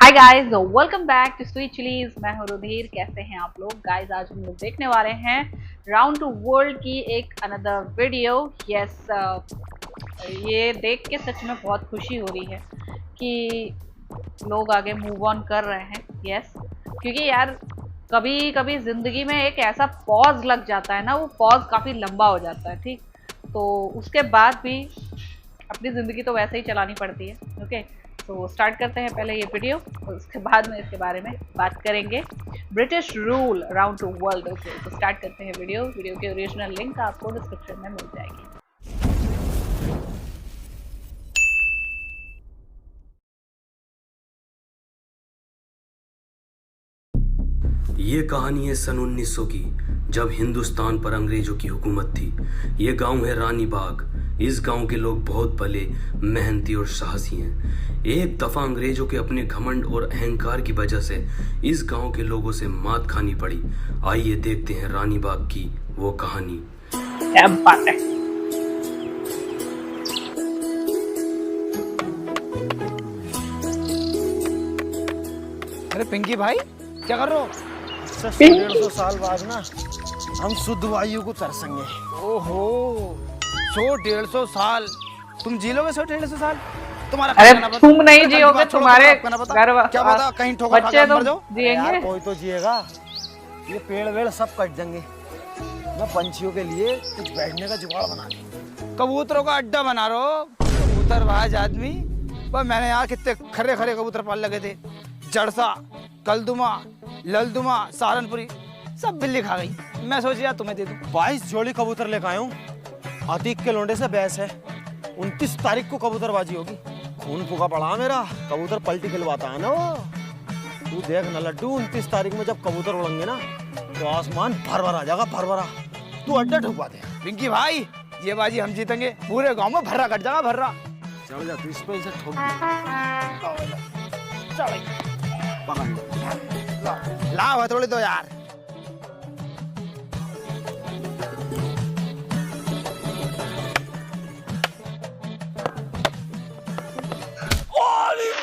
Hi guys, welcome back to sweet chillies. मैं हूं रुधिर। कैसे हैं आप लोग गाइस? आज हम लोग देखने वाले हैं राउंड टू वर्ल्ड की एक अनदर वीडियो। यस, ये देख के सच में बहुत खुशी हो रही है कि लोग आगे मूव ऑन कर रहे हैं। यस, क्योंकि यार कभी कभी जिंदगी में एक ऐसा पॉज लग जाता है ना, वो पॉज काफी लंबा हो जाता है। ठीक, तो उसके बाद भी अपनी ज़िंदगी तो वैसे ही चलानी पड़ती है। ओके, तो स्टार्ट करते हैं पहले ये वीडियो और उसके बाद में इसके बारे में बात करेंगे। British rule around two world. Okay, तो स्टार्ट करते हैं वीडियो की ओरिजिनल लिंक आपको डिस्क्रिप्शन में मिल जाएगी। ये कहानी है सन 1900 की, जब हिंदुस्तान पर अंग्रेजों की हुकूमत थी। ये गांव है रानी बाग। इस गांव के लोग बहुत भले, मेहनती और साहसी हैं। एक दफा अंग्रेजों के अपने घमंड और अहंकार की वजह से इस गांव के लोगों से मात खानी पड़ी। आइए देखते हैं रानी बाग की वो कहानी। क्या बात है। अरे पिंकी भाई, क्या कर रहे हो? 100-150 साल बाद ना हम शुद्ध वायु को तरसेंगे। ओहो, 100-150 साल तुम जी लोगे? 100-150 साल तुम्हारा? अरे तुम नहीं जियोगे, तुम्हारे घर क्या पता कहीं ठोकर खा के बच्चे मर जाओ। तो जिएंगे। यार कोई तो जिएगा। ये पेड़ वेड़ सब कट देंगे। मैं पंछियों के लिए कुछ बैठने का जुगाड़ बना दूं। कबूतरों का अड्डा बना रहे हो? कबूतरबाज आदमी। पर मैंने यहाँ कितने खरे खरे कबूतर पाल लगे थे। जड़सा, कलदुमा, ललदुमा, सहारनपुरी, सब बिल्ली खा गई। मैं सोच यार तुम्हें दे दूं। 22 जोड़ी कबूतर लेकर आया हूँ। अतीक के लोंडे से बहस है। 29 तारीख को कबूतरबाजी होगी। खून फूका पड़ा मेरा, कबूतर पलटी खिलवाता है ना वो। तू देख ना लड्डू, 29 तारीख में जब कबूतर उड़ेंगे ना तो आसमान भर भर आ जाएगा, भर भरा। तू अड्डा ठुकवा दे। पिंकी भाई, ये बाजी हम जीतेंगे। पूरे गांव में भर्रा कट जाएगा, भर्रा। चल जा तू इस पे, इसे ठोक ला हथौड़ी दो यार।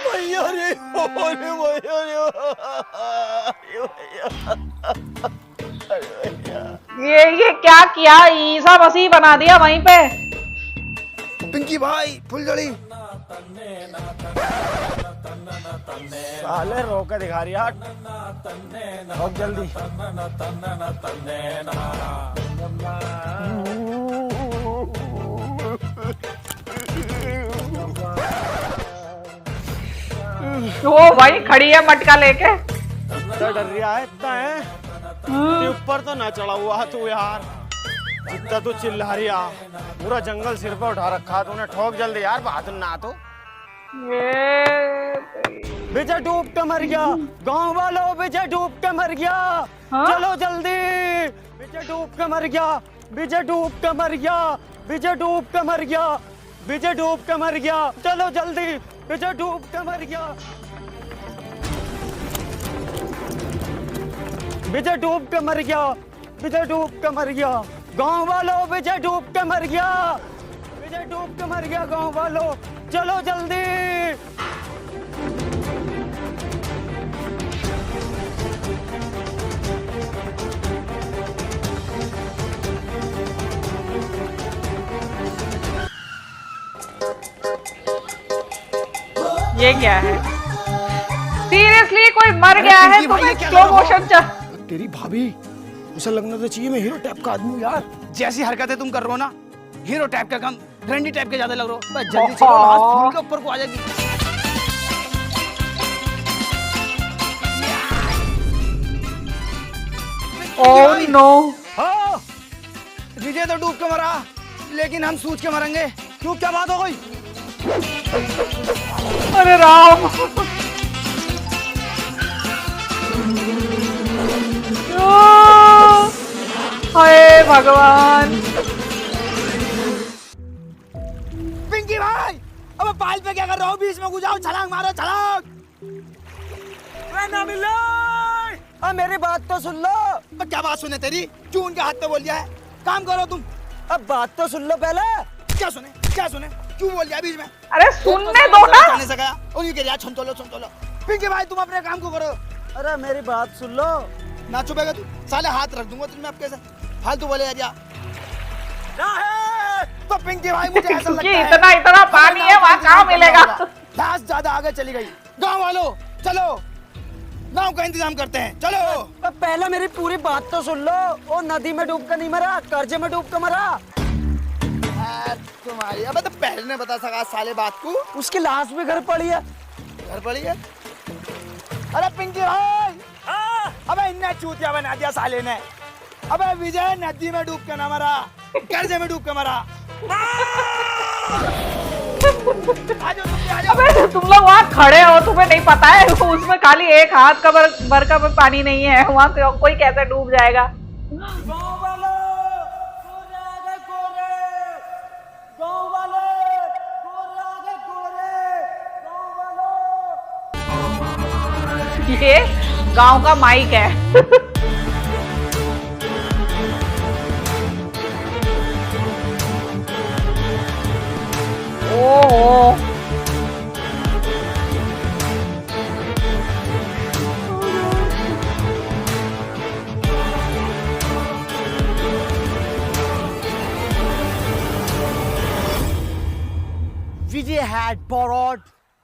भैया रे, अरे भैया रे, ये क्या किया? ईसा मसीह बना दिया वहीं पे। पिंकी भाई, फुलझड़ी। साले रोके दिखा रही यार। बहुत जल्दी। वो भाई खड़ी है मटका लेके। इतना डर रहा है, इतना है। तेरे ऊपर तो ना चढ़ा हुआ तू यार। जितना तू चिल्ला रही है, पूरा जंगल सिर पे उठा रखा तूने। ठोक जल्दी यार, बहादुर ना तो। विजय डूब के मर गया। गांव वालों, विजय डूब के मर गया। हाँ? चलो जल्दी। विजय डूब के मर गया। विजय डूब के मर गया। विजय डूब के मर गया। विजय डूब के मर गया। चलो जल्दी। विजय डूब के मर गया। विजय डूब के मर गया। विजय डूब के मर गया। गांव वालों, विजय डूब के मर गया। विजय डूब के मर गया। गांव वालों, चलो जल्दी। ये क्या है? सीरियसली कोई मर गया है? तुम्हें स्लो मोशन तेरी भाभी, उसे लगना तो चाहिए मैं हीरो टाइप का आदमी हूँ यार। जैसी हरकतें तुम कर रहे हो ना, हीरो टाइप का कम, रंडी टाइप के ज्यादा लग रहे हो। बस जल्दी चलो, लास्ट फूल के ऊपर को आ जाएगी। Oh no. हाँ, विजय तो डूब के मरा, लेकिन हम सूझ के मरेंगे। क्यों, क्या बात हो गई? अरे राम। हाय भगवान। पिंकी भाई, अब पाल पे क्या कर रहे हो? बीच में घुस जाओ, छलांग मारो, छलांग। अब मेरी बात तो सुन लो। अब क्या बात सुने तेरी? क्यों उनके हाथ पे बोल दिया है? काम करो तुम। अब बात तो सुन लो पहले। क्या सुने? क्या सुने? क्यों बोल दिया बीच में? अरे सुनने दो ना। से गया उन्हीं के लिए छम चलो। पिंकी भाई तुम अपने काम को करो। अरे मेरी बात सुन लो। ना चुपेगा तू, साले हाथ रख दूंगा तुझमें अब कैसे फालतू बोले जा। तो पिंकी भाई मुझे ऐसा लगता है इतना पानी है वहाँ कहाँ मिलेगा। लाश ज्यादा आगे चली गई। गांव वालों चलो नाव का इंतजाम करते हैं, चलो। पहले मेरी पूरी बात तो सुन लो। वो नदी में डूब कर नहीं मरा, कर्जे में डूब कर मरा। तुम्हारी अब तो पहले ने बता सका साले बात को। उसकी लाश भी घर पड़ी है। घर पड़ी है? अरे पिंकी भाई अबे इन्हें चूतिया बना दिया साले ने। अबे विजय नदी में डूब के ना मरा, कर्जे में डूब के मरा। अबे तुम लोग वहाँ खड़े हो, तुम्हें नहीं पता है उसमें खाली एक हाथ का भर का पानी नहीं है, वहाँ कोई कैसे डूब जाएगा। ये गांव का माइक है। ओह Vijay had borrowed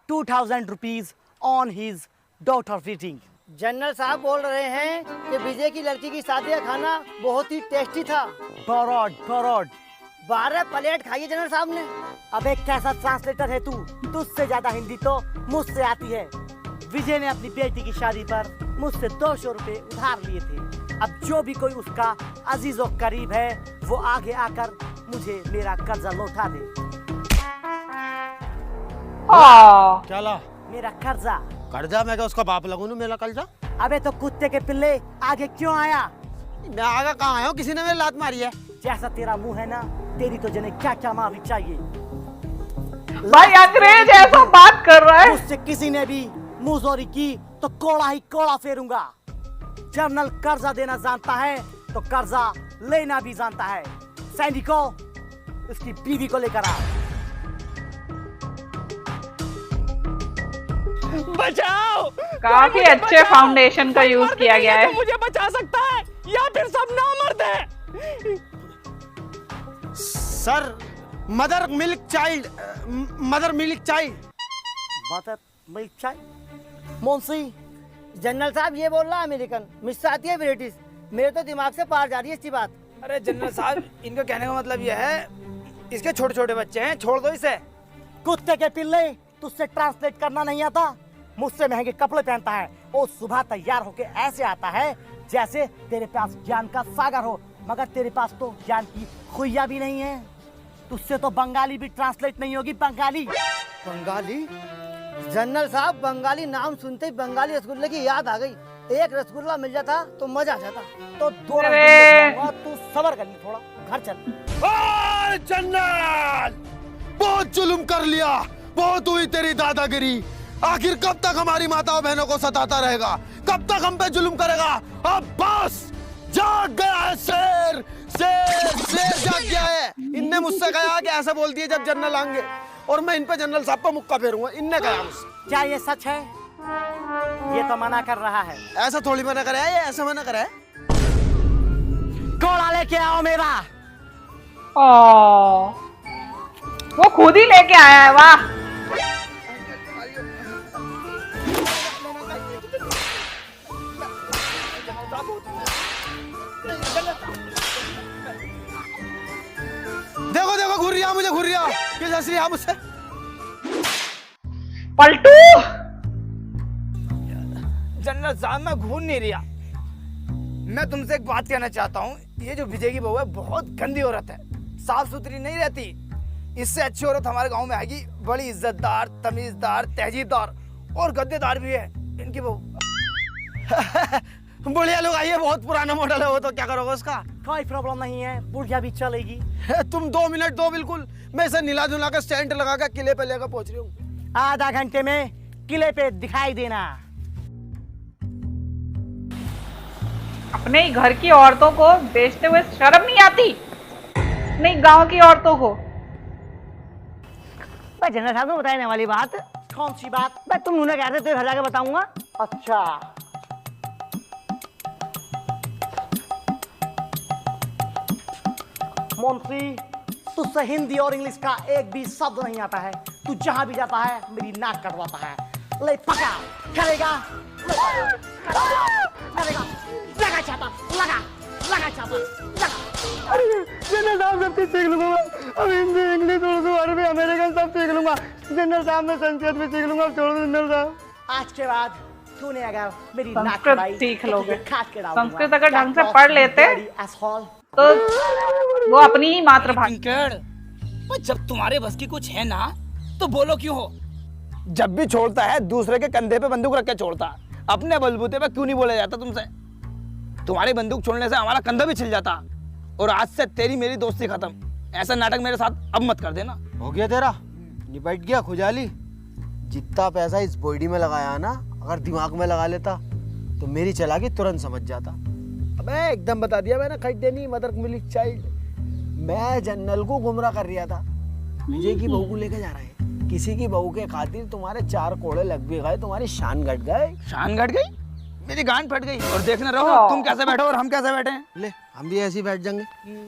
2,000 rupees on his daughter wedding. General साहब बोल रहे हैं कि विजय की लड़की की शादी का खाना बहुत ही टेस्टी था। Borrowed. 12 प्लेट खाई जनरल साहब ने। अबे कैसा ट्रांसलेटर है तू? तुझसे ज्यादा हिंदी तो मुझसे आती है। विजय ने अपनी बेटी की शादी पर मुझसे 200 रुपए उधार लिए थे। अब जो भी कोई उसका अजीज और करीब है वो आगे आकर मुझे मेरा कर्जा लौटा दे। क्या ला? मेरा कर्जा। कर्जा? मैं क्या उसका बाप लगूं मेरा कर्जा? अबे तो कुत्ते के पिल्ले आगे क्यों आया? मैं आगे कहाँ आया हूँ? किसी ने मेरी लात मारी है। जैसा तेरा मुंह है ना, तेरी तो जने क्या क्या माफी चाहिए। भाई अंग्रेज ऐसा बात कर रहा है। मुझसे किसी ने भी मुंहजोरी की तो कोड़ा ही कोड़ा फेरूंगा। जनरल कर्जा देना जानता है तो कर्जा लेना भी जानता है। सैनिकों उसकी बीवी को लेकर आओ। बचाओ! काफी अच्छे फाउंडेशन का यूज किया गया है। मुझे बचा सकता है या फिर सब नामर्द है। Sir mother milk child. Mother milk चाय। मुंशी जनरल साहब ये बोल रहा अमेरिकन, मुझसे आती है ब्रिटिश। मेरे तो दिमाग से पार जा रही है इसकी बात। अरे जनरल साहब इनका कहने का मतलब यह है इसके छोटे छोटे बच्चे हैं, छोड़ दो इसे। कुत्ते के पिल्ले तुझसे ट्रांसलेट करना नहीं आता। मुझसे महंगे कपड़े पहनता है और सुबह तैयार होके ऐसे आता है जैसे तेरे पास ज्ञान का सागर हो, मगर तेरे पास तो ज्ञान की खुइया भी नहीं है। तुझसे तो बंगाली भी ट्रांसलेट नहीं होगी। बंगाली जनरल साहब बंगाली नाम सुनते ही बंगाली रसगुल्ले की याद आ गई। एक रसगुल्ला मिल जाता तो मजा आ जाता। तो दो रसगुल्ले तू सबर कर ली, थोड़ा घर चल। जनरल बहुत जुल्म कर लिया, बहुत हुई तेरी दादागिरी। आखिर कब तक हमारी माताओं बहनों को सताता रहेगा? कब तक हम पे जुल्म करेगा? अब बस जाग गया है शेर। शेर जाग गया है। इनने मुझसे कहा कि ऐसा बोल दिए जब जनरल आएंगे और मैं इन पे जनरल साहब को मुक्का फेरूंगा। इनने कहा मुझसे। क्या ये सच है? ये तो मना कर रहा है। ऐसा थोड़ी मना करे है, ये ऐसा मना करे है। घोड़ा लेके आओ मेरा। वो खुद ही लेके आया है। वाह। देखो देखो घुर्रिया मुझे घुर्रिया किस हंस रही है मुझसे। पलटू जनरल साहब मैं घूर नहीं रहा। मैं तुमसे एक बात कहना चाहता हूँ, ये जो विजय की बहू है बहुत गंदी औरत है, साफ सुथरी नहीं रहती। इससे अच्छी औरत हमारे गांव में आएगी, बड़ी इज्जतदार, तमीजदार, तहजीबदार और गद्देदार भी है इनकी बहू। बुढ़िया लोग आइए, बहुत पुराना मॉडल है वो, तो क्या करोगे उसका? कोई प्रॉब्लम नहीं है, बुढ़िया भी चलेगी। तुम 2 मिनट दो, बिल्कुल मैं इसे नीला धुला कर स्टैंड लगा कर किले पे लेकर पहुंच रही हूँ। आधा घंटे में किले पे दिखाई देना। अपने ही घर की औरतों को बेचते हुए शर्म नहीं आती? नहीं गांव की औरतों को। जनरल साहब को बताने वाली बात कौन सी बात? मैं तुम उन्हें कहते थे घर जाके बताऊंगा। अच्छा मुंशी, तुझसे हिंदी और इंग्लिश का एक भी शब्द नहीं आता है। तू जहां भी जाता है मेरी नाक कटवाता है। ले पका करेगा, करेगा, लगा छापा, लगा छापा, लगा। अरे जनरल साहब सब कुछ सीख लूंगा, अब हिंदी इंग्लिश उर्दू अरबी अमेरिकन सब सीख लूंगा। जनरल साहब मैं संस्कृत भी सीख लूंगा। छोड़ दो जनरल साहब। आज के बाद तूने अगर मेरी नाक संस्कृत कटवाई सीख तो लोगे। तुझे काट के डाल दूंगा। संस्कृत अगर ढंग से पढ़ लेते asshole। तो वो अपनी ही मातृभाषा। किंकड़, जब तुम्हारे बस की कुछ है ना तो बोलो क्यों हो? जब भी छोड़ता है दूसरे के कंधे पे बंदूक रख के छोड़ता, अपने बलबूते पे क्यों नहीं बोला जाता तुमसे? तुम्हारी बंदूक छोड़ने से हमारा कंधा भी छिल जाता। और आज से तेरी मेरी दोस्ती खत्म। ऐसा नाटक मेरे साथ अब मत कर देना। हो गया तेरा, निपट गया खुजाली। जितना पैसा इस बॉडी में लगाया ना, अगर दिमाग में लगा लेता तो मेरी चालाकी तुरंत समझ जाता। अबे एकदम बता दिया मैंने, खरीदे नहीं मदर मिल्क चाइल्ड। मैं जनरल को गुमराह कर रहा था, विजय की बहू को लेके जा रहा है। किसी की बहू के खातिर तुम्हारे 4 कोड़े लग भी गए, तुम्हारी शान घट गए। शान घट गई, मेरी गांड फट गई। और देखना रहो तुम कैसे बैठो और हम कैसे बैठे हैं। ले हम भी ऐसे ही बैठ जाएंगे।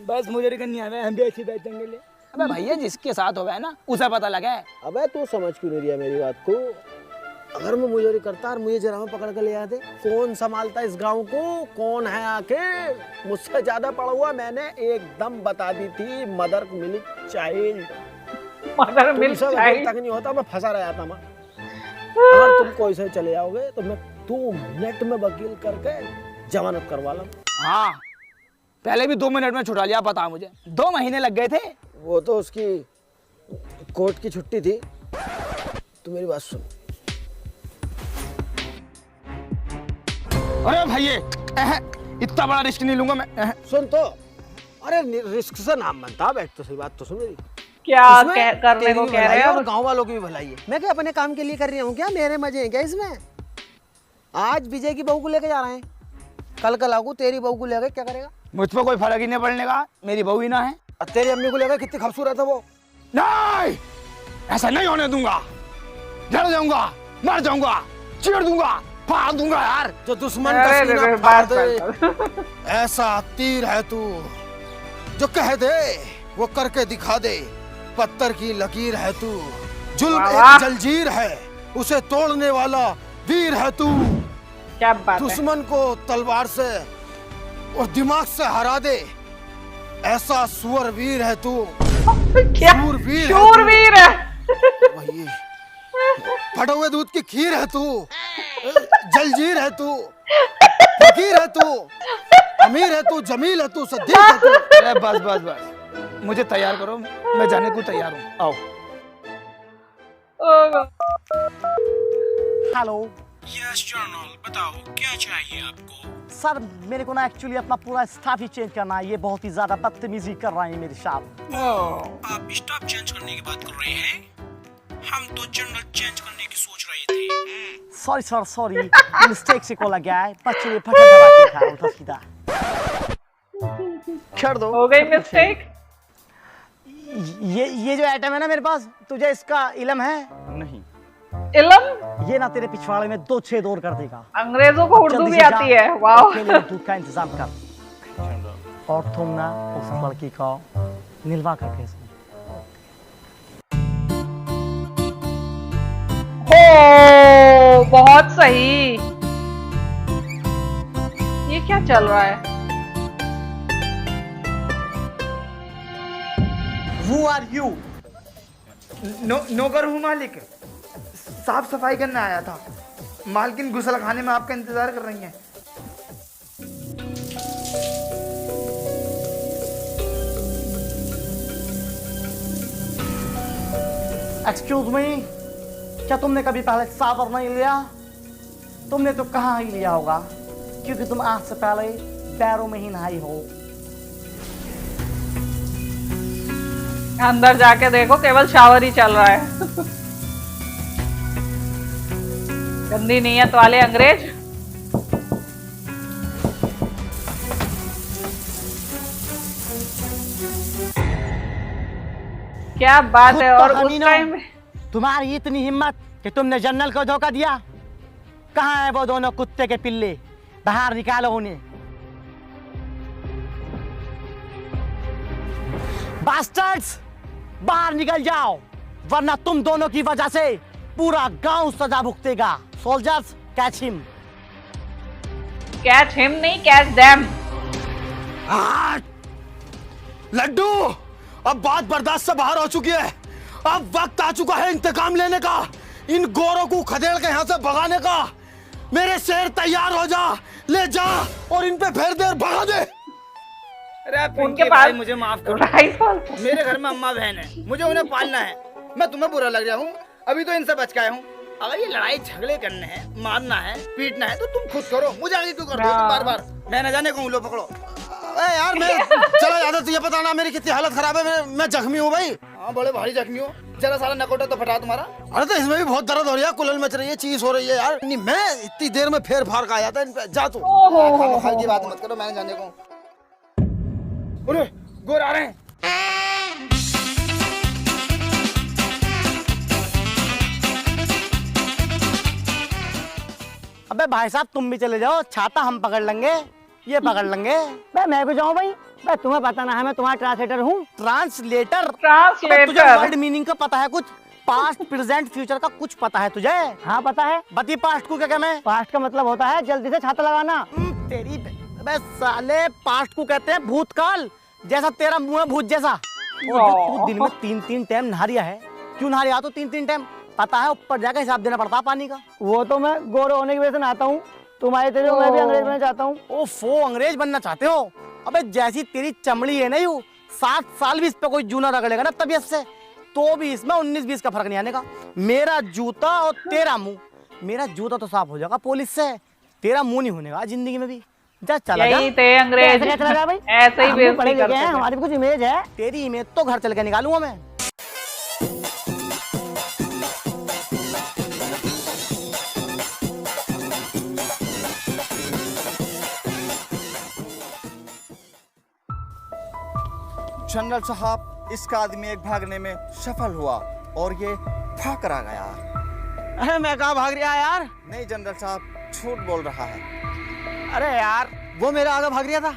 बस मुझे करनी है, हम भी ऐसे बैठ जाएंगे। ले अबे भैया, जिसके साथ हो गया ना उसे पता लगा है। अबे तू समझ क्यों नहीं रहा मेरी बात को? अगर मैं मुझे करता और मुझे जरा में पकड़ कर ले आते, कौन संभालता इस गांव को? कौन है आके? मुझसे ज्यादा पढ़ा हुआ मैंने एकदम बता दी थी, mother milk child. Mother milk child तक नहीं होता, मैं फंसा रहा था। मैं अगर तुम कोई से चले जाओगे तो मैं 2 मिनट में वकील करके जमानत करवा लूं। हाँ, पहले भी 2 मिनट में छुड़ा लिया। पता मुझे 2 महीने लग गए थे। वो तो उसकी कोर्ट की छुट्टी थी। तू मेरी बात सुन। अरे भैया, इतना बड़ा रिस्क नहीं लूंगा मैं। सुन तो, अरे रिस्क से नाम बनता। बैठ तो सही बात तो सुन मेरी। क्या करने तेरी को भी कह रहे भलाई है हो? और गांव वालों की भी भलाई है। मैं क्या अपने काम के लिए कर रही हूँ क्या? मेरे मजे हैं क्या इसमें? आज विजय की बहू को लेके जा रहे हैं, कल लागू तेरी बहू को लेके क्या करेगा? मुझ पर कोई फर्क ही नहीं पड़ने का, मेरी बहू ही ना है। और तेरी अम्मी को लेकर कितनी खूबसूरत है वो। नहीं, ऐसा नहीं होने दूंगा। जल जाऊंगा, मर जाऊंगा, चीर दूंगा, फाड़ दूंगा यार। जो दुश्मन का अरे सीना रे, फाड़ बात दे, ऐसा तीर है तू। जो कह दे वो करके दिखा दे, पत्थर की लकीर है तू। जुल्म वाह। एक जंजीर है, उसे तोड़ने वाला वीर है तू। क्या बात है? दुश्मन को तलवार से और दिमाग से हरा दे, ऐसा सुअर वीर है तू। क्या शूरवीर है शूरवीर है? वही फटे हुए दूध की खीर है तू, जलजीर है तू, फकीर है तू, अमीर है तू, जमील है तू, सद्दीक है तू। अरे बस बस बस, मुझे तैयार करो, मैं जाने को तैयार हूँ। आओ। हेलो यस जनरल, बताओ क्या चाहिए आपको? सर, मेरे को ना एक्चुअली अपना पूरा स्टाफ ही चेंज करना है। ये बहुत ही ज्यादा बदतमीजी कर रहे हैं मेरे साथ। आप स्टाफ चेंज करने की बात कर रहे हैं? हम तो जनरल चेंज करने की सोच रहे थे। सॉरी सर, सॉरी, मिस्टेक से कॉल गया है। बच्चे ने फटा दबा के था उल्टा सीधा। छोड़ दो। हो गई मिस्टेक। ये जो आइटम है ना मेरे पास, तुझे इसका इल्म है? नहीं। इल्म? ये ना तेरे पिछवाड़े में 2 छेद और कर देगा। अंग्रेजों को उर्दू जल्दी भी से आती जा, है। वाह। उसके लिए दूध का इंतजाम कर। और तुम ना उस लड़की को निलवा कर भेज दो। हो, बहुत सही। ये क्या चल रहा है? Who are you? नौकर हूँ मालिक, साफ सफाई करने आया था। मालकिन गुसल खाने में आपका इंतजार कर रही हैं। एक्सक्यूज मी, क्या तुमने कभी पहले सावर नहीं लिया? तुमने तो कहाँ ही लिया होगा, क्योंकि तुम आज से पहले पैरों में ही नहाई हो। अंदर जाके देखो, केवल शावर ही चल रहा है। गंदी नीयत वाले अंग्रेज। क्या बात है। और उस टाइम तुम्हारी इतनी हिम्मत कि तुमने जनरल को धोखा दिया? कहाँ है वो दोनों कुत्ते के पिल्ले? बाहर निकालो उन्हें। बास्टर्ड्स, बाहर निकल जाओ, वरना तुम दोनों की वजह से पूरा गांव सजा भुगतेगा। Soldiers, catch him. Catch him नहीं, कैच देम। लड्डू, अब बात बर्दाश्त से बाहर हो चुकी है। अब वक्त आ चुका है इंतकाम लेने का, इन गोरों को खदेड़ के यहाँ से भगाने का। मेरे शेर तैयार हो जा, ले जा और इन पे फेर दे और भगा दे। अरे उनके उनके पास भाई मुझे माफ करो, मेरे घर में अम्मा बहन है, मुझे उन्हें पालना है। मैं तुम्हें बुरा लग रहा हूँ, अभी तो इनसे बच के आया हूँ। अगर ये लड़ाई झगड़े करने हैं, मारना है, पीटना है तो तुम खुद करो, मुझे आगे क्यों कर दो तुम बार बार? मैं न जाने को लो पकड़ो। अरे यार मैं चला जाता, तुझे पता ना मेरी कितनी हालत खराब है, मैं जख्मी हूँ भाई। हाँ बड़े भारी जख्मी हो, जरा सारा नकोटा तो फटा तुम्हारा। अरे तो इसमें भी बहुत दर्द हो रही है, कुलल मच रही है, चीज हो रही है यार। नहीं मैं इतनी देर में फेर फार का आया था इन पे, जा तू। खामोखाई की बात मत करो, मैंने जाने को। अरे गोर आ रहे हैं। अबे भाई साहब तुम भी चले जाओ, छाता हम पकड़ लेंगे, ये पकड़ लेंगे। मैं भी जाऊं भाई? मैं तुम्हें पता ना है, मैं तुम्हारा ट्रांसलेटर हूँ। ट्रांसलेटर? तुझे वर्ड मीनिंग का पता है कुछ? पास्ट, प्रेजेंट, फ्यूचर का कुछ पता है तुझे? हाँ पता है। बती पास्ट को क्या कहते हैं? पास्ट का मतलब होता है जल्दी से छाता लगाना। तेरी अबे साले, पास्ट को कहते हैं भूतकाल, जैसा तेरा मुंह है भूत जैसा। और जो तू दिन में 3-3 टाइम नहा रिया है, क्यों नहा रिया? तो 3-3 टाइम पता है, ऊपर जाकर हिसाब देना पड़ता है पानी का। वो तो मैं गोरे होने की वजह से नहाता हूँ, तुम्हारी तरह मैं भी अंग्रेज बनना चाहता हूँ। ओफो, अंग्रेज बनना चाहते हो? अबे जैसी तेरी चमड़ी है ना, यू 7 साल भी इस पे कोई जूना रगड़ेगा ना तबीयत से, तो भी इसमें 19-20 का फर्क नहीं आने का। मेरा जूता और तेरा मुंह, मेरा जूता तो साफ हो जाएगा पुलिस से, तेरा मुंह नहीं होने का जिंदगी में भी। जा चला जा। यही थे अंग्रेज, ऐसे ही बेइज्जती करते हैं। हमारी भी कुछ इमेज है, तेरी इमेज तो घर चल के निकालूंगा मैं। जनरल साहब, इसका आदमी एक भागने में सफल हुआ और ये भाग कर आ गया। अरे मैं कहाँ भाग रहा यार? नहीं जनरल साहब, झूठ बोल रहा है। अरे यार, वो मेरे आगे भाग रहा था,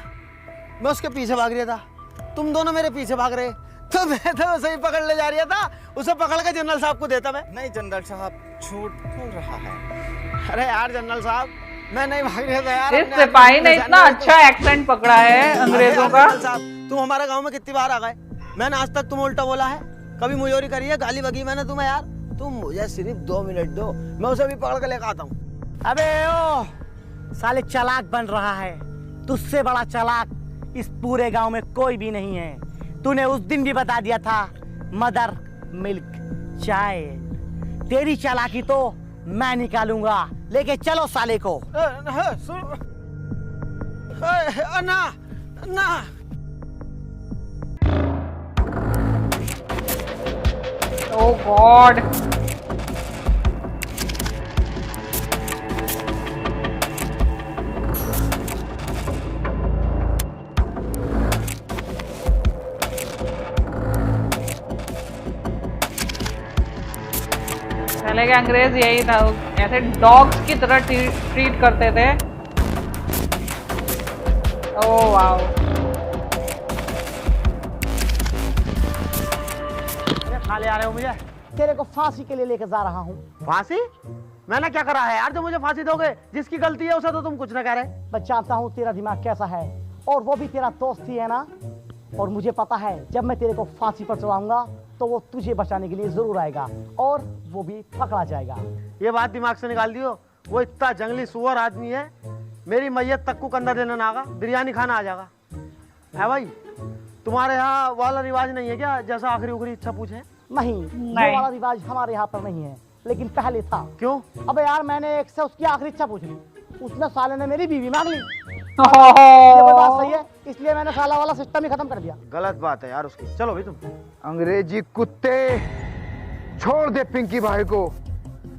मैं उसके पीछे भाग रहा था, तुम दोनों मेरे पीछे भाग रहे, तो मैं तो उसे ही पकड़ ले जा रहा था, उसे पकड़ के जनरल साहब को देता मैं। नहीं जनरल साहब, झूठ बोल रहा है। अरे यार जनरल साहब, मैं नहीं भाग रहा था यार। इस सिपाही ने इतना अच्छा एक्सेंट पकड़ा है अंग्रेजों का। तुम हमारे गांव में कितनी बार आ गए, मैंने आज तक तुम उल्टा बोला है? कभी मुजोरी करी है, गाली बगी मैंने तुम्हें यार? तुम मुझे सिर्फ 2 मिनट दो, मैं उसे भी पकड़ के लेकर आता हूँ। अबे ओ साले, चालाक बन रहा है, तुझसे बड़ा चालाक इस पूरे गांव में कोई भी नहीं है। तूने उस दिन भी बता दिया था, मदर मिल्क चाइल्ड। तेरी चालाकी तो मैं निकालूंगा, लेके चलो साले को। ना ना ओह गॉड, पहले के अंग्रेज यही था, ऐसे डॉग्स की तरह ट्रीट करते थे। ओह वाओ, खाले आ रहे हो मुझे? तेरे को फांसी के लिए लेकर जा रहा हूँ। फांसी? मैंने क्या करा है यार जो मुझे फांसी दोगे? जिसकी गलती है उसे तो तुम कुछ ना कह रहे। मैं जानता हूँ तेरा दिमाग कैसा है, और वो भी तेरा दोस्त ही है ना, और मुझे पता है जब मैं तेरे को फांसी पर चढ़ाऊंगा तो वो तुझे बचाने के लिए जरूर आएगा, और वो भी पकड़ा जाएगा। ये बात दिमाग से निकाल दियो, वो इतना जंगली सुअर आदमी है, मेरी मैयत तक को कंधा देने ना आगा, बिरयानी खाना आ जाएगा। है भाई, तुम्हारे यहाँ वाला रिवाज नहीं है क्या, जैसा आखिरी उखरी इच्छा पूछे? नहीं, वो वाला रिवाज हमारे यहाँ पर नहीं है, लेकिन पहले था। क्यों? अबे यार, मैंने एक से उसकी आखिरी इच्छा पूछ ली, उसने साले ने मेरी बीवी मांग ली। ये बात सही है, इसलिए मैंने साला वाला सिस्टम ही खत्म कर दिया। गलत बात है यार उसकी। चलो भाई तुम अंग्रेजी कुत्ते, छोड़ दे पिंकी भाई को।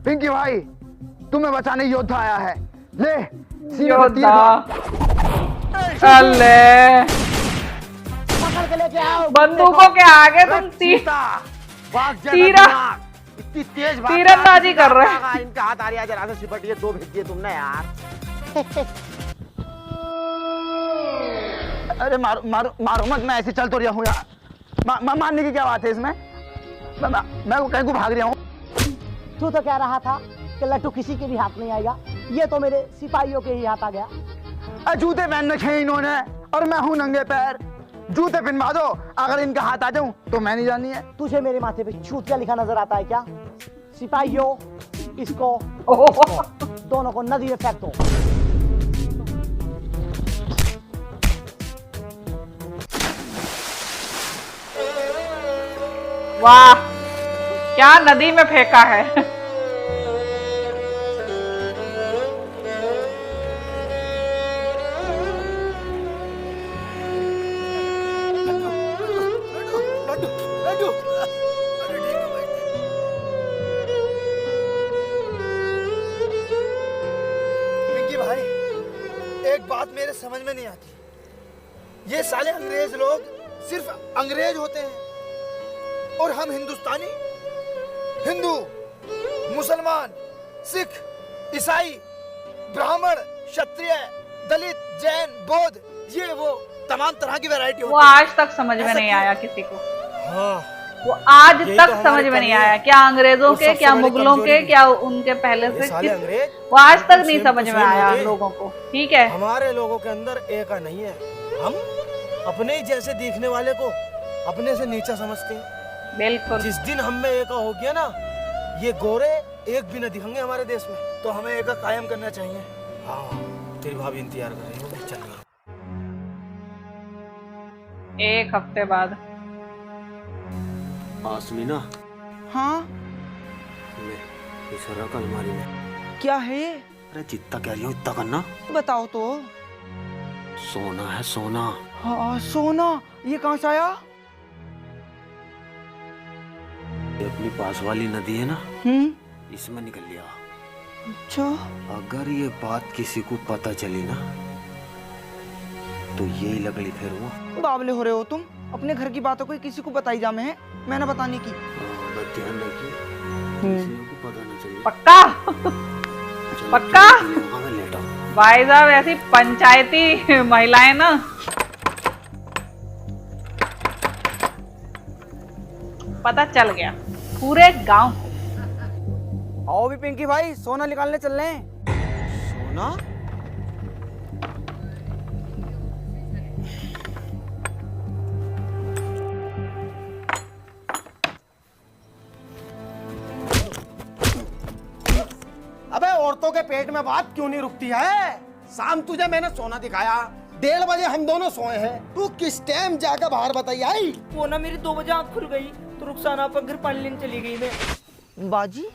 पिंकी भाई, तुम्हें बचाने योद्धा आया है, ले योद्धा। अल्ले, पकड़ के लेके आओ। बंदूकों के आगे तुम तीरा। इतनी तेज बात तीरंदाजी कर रहे हैं। हैं। इनके हाथ आ रही है, जरा से सिपटिए, 2 भेज दिए तुमने यार। अरे मारो मारो मारो मत, मैं ऐसे चल तो रहा हूँ यार। मारने की क्या बात है इसमें? मैं कहीं को भाग रहा हूँ। तू तो कह रहा था कि लट्टू किसी के भी हाथ नहीं आएगा, ये तो मेरे सिपाहियों के ही हाथ आ गया। जूते पहन रखे हैं इन्होंने और मैं हूँ नंगे पैर। जूते पहनवा दो, अगर इनका हाथ आ जाऊं तो मैं नहीं जानी है। तुझे मेरे माथे पे छूतिया लिखा नजर आता है क्या? सिपाहियों, इसको दोनों को नदी में फेंक दो। वाह, क्या नदी में फेंका है। पिंकी भाई, एक बात मेरे समझ में नहीं आती। ये साले अंग्रेज लोग सिर्फ अंग्रेज होते हैं और हम हिंदुस्तानी, हिंदू, मुसलमान, सिख, ईसाई, ब्राह्मण, क्षत्रिय, दलित, जैन, बौद्ध, ये वो तमाम तरह की वैरायटी वो होती है। आज तक समझ में नहीं आया किसी को। हाँ, वो आज यही तक तो हमारी समझ में नहीं कमी है। आया, क्या अंग्रेजों और के, सबसे क्या बड़ी मुगलों कमजोरी के, भी। क्या उनके पहले ये से साले किस, अंग्रेज वो आज तक बिल्कुल नहीं सेम समझ टू में सेम आया होते। लोगों को। ठीक है, हमारे लोगों के अंदर एका नहीं है। हम अपने ही जैसे दिखने वाले को अपने से नीचा समझते हैं। बिल्कुल। जिस दिन हम में एका हो गया ना, ये गोरे एक भी न दिखेंगे हमारे देश में। तो हमें एक कायम करना चाहिए। हाँ, तेरी भाभी इंतजार कर रही है, चल गया। एक हफ्ते बाद आसमीना, हाँ ले इस रख अलमारी में। क्या है ये? अरे जितना कह रही हो इतना करना। बताओ तो। सोना है सोना। हाँ सोना, ये कहाँ से आया? ये अपनी पास वाली नदी है ना, इसमें निकल लिया। अच्छा, अगर ये बात किसी को पता चली ना तो यही लगली फिर हुआ। बावले हो रहे हो तुम। अपने घर की बातों को किसी को बताई जा में है, मैंने बताने की। ध्यान रखिए, किसी को पता ना चले। पक्का चलो, पक्का? वहाँ मैं लेटा हूँ। भाई साहब ऐसी पंचायती महिलाएं ना, पता चल गया पूरे गांव को। आओ भी पिंकी भाई, सोना निकालने चल रहे हैं। सोना? अबे औरतों के पेट में बात क्यों नहीं रुकती है? शाम तुझे मैंने सोना दिखाया, 1:30 बजे हम दोनों सोए हैं, तू किस टाइम जाकर बाहर बताई आई? वो ना मेरी 2 बजे आँख खुल गई तो रुखसाना पर घर पानी लेने चली गई मैं। बाजी,